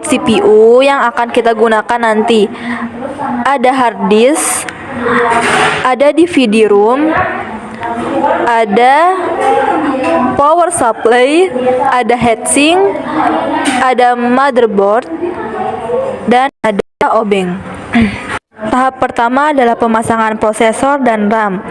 CPU yang akan kita gunakan nanti. Ada hard disk, ada DVD room, ada power supply, ada heatsink, ada motherboard, dan ada obeng. Tahap pertama adalah pemasangan prosesor dan RAM.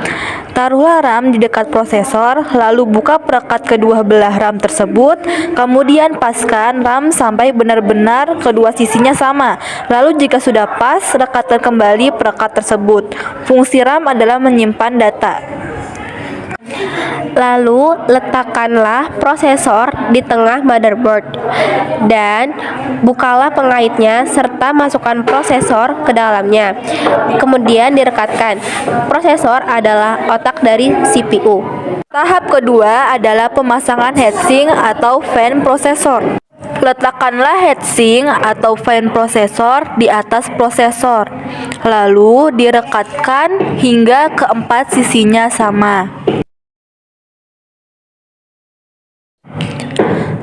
Taruhlah RAM di dekat prosesor, lalu buka perekat kedua belah RAM tersebut, kemudian paskan RAM sampai benar-benar kedua sisinya sama. Lalu jika sudah pas, rekatkan kembali perekat tersebut. Fungsi RAM adalah menyimpan data. Lalu letakkanlah prosesor di tengah motherboard dan bukalah pengaitnya serta masukkan prosesor ke dalamnya. Kemudian direkatkan. Prosesor adalah otak dari CPU. Tahap kedua adalah pemasangan heatsink atau fan prosesor. Letakkanlah heatsink atau fan prosesor di atas prosesor, lalu direkatkan hingga keempat sisinya sama.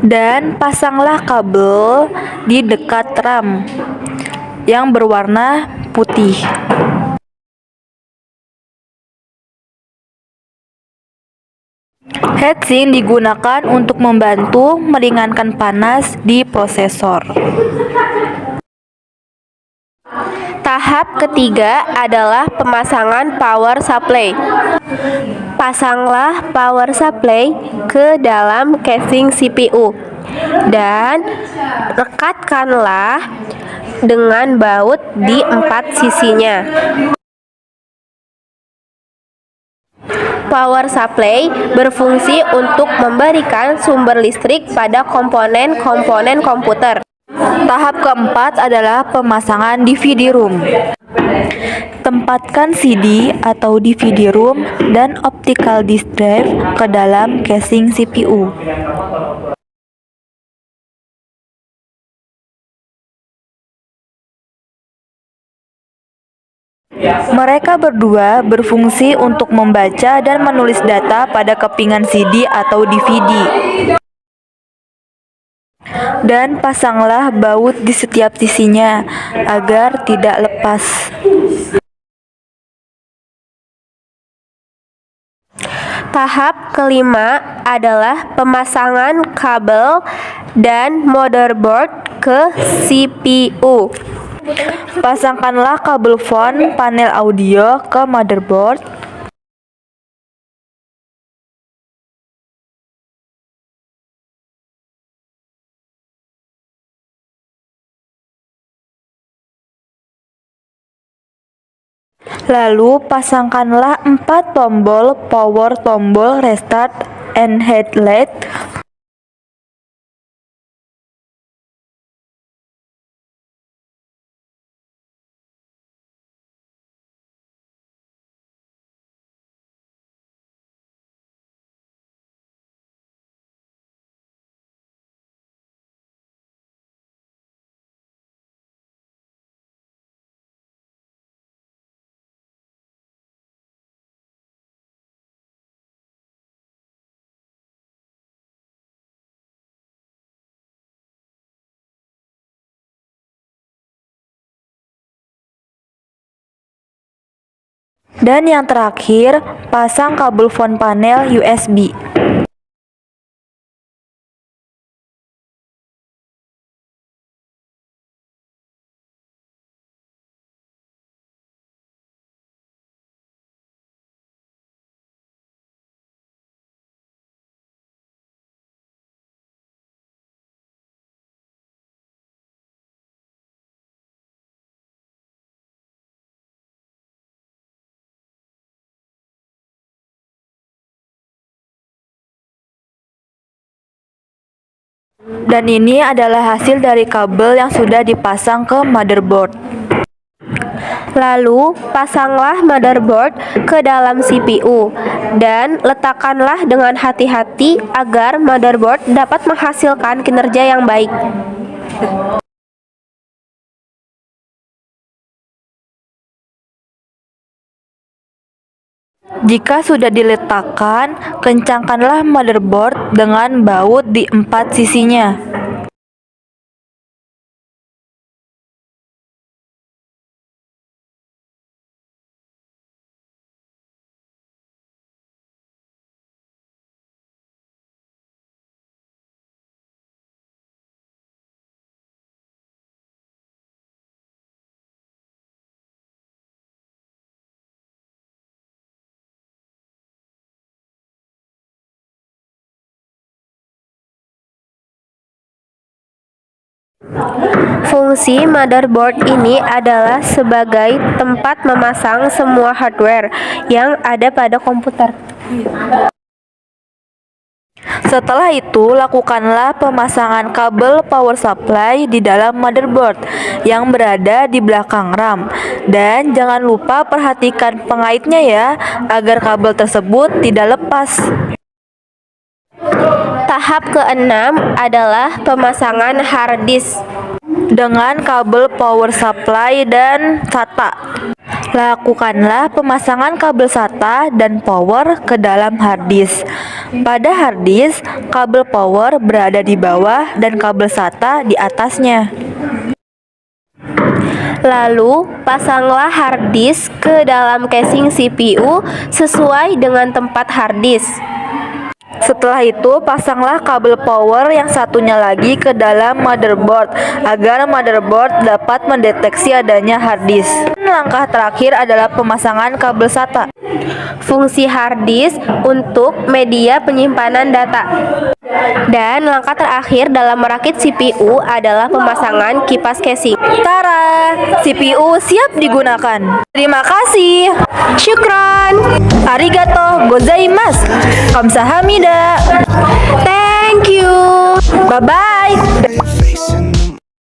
Dan pasanglah kabel di dekat RAM yang berwarna putih. Heatsink digunakan untuk membantu meringankan panas di prosesor. Tahap ketiga adalah pemasangan power supply. Pasanglah power supply ke dalam casing CPU dan rekatkanlah dengan baut di empat sisinya. Power supply berfungsi untuk memberikan sumber listrik pada komponen-komponen komputer. Tahap keempat adalah pemasangan DVD room. Tempatkan CD atau DVD room dan optical disk drive ke dalam casing CPU. Mereka berdua berfungsi untuk membaca dan menulis data pada kepingan CD atau DVD. Dan pasanglah baut di setiap sisinya agar tidak lepas. Tahap kelima adalah pemasangan kabel dan motherboard ke CPU. Pasangkanlah kabel phone panel audio ke motherboard. Lalu pasangkanlah 4 tombol power, tombol restart, and headlight. Dan yang terakhir, pasang kabel phone panel USB. Dan ini adalah hasil dari kabel yang sudah dipasang ke motherboard. Lalu, pasanglah motherboard ke dalam CPU dan letakkanlah dengan hati-hati agar motherboard dapat menghasilkan kinerja yang baik. Jika sudah diletakkan, kencangkanlah motherboard dengan baut di empat sisinya. Fungsi motherboard ini adalah sebagai tempat memasang semua hardware yang ada pada komputer. Setelah itu, lakukanlah pemasangan kabel power supply di dalam motherboard yang berada di belakang RAM. Dan jangan lupa perhatikan pengaitnya ya, agar kabel tersebut tidak lepas. Tahap keenam adalah pemasangan hard disk Dengan kabel power supply dan SATA. Lakukanlah pemasangan kabel SATA dan power ke dalam hard disk. Pada hard disk, kabel power berada di bawah dan kabel SATA di atasnya. Lalu, pasanglah hard disk ke dalam casing CPU sesuai dengan tempat hard disk. Setelah itu, pasanglah kabel power yang satunya lagi ke dalam motherboard agar motherboard dapat mendeteksi adanya hard disk. Langkah terakhir adalah pemasangan kabel SATA. Fungsi hard disk untuk media penyimpanan data. Dan langkah terakhir dalam merakit CPU adalah pemasangan kipas casing. Tara, CPU siap digunakan. Terima kasih. Syukron. Arigato gozaimasu. Kamsahamnida. Thank you. Bye-bye.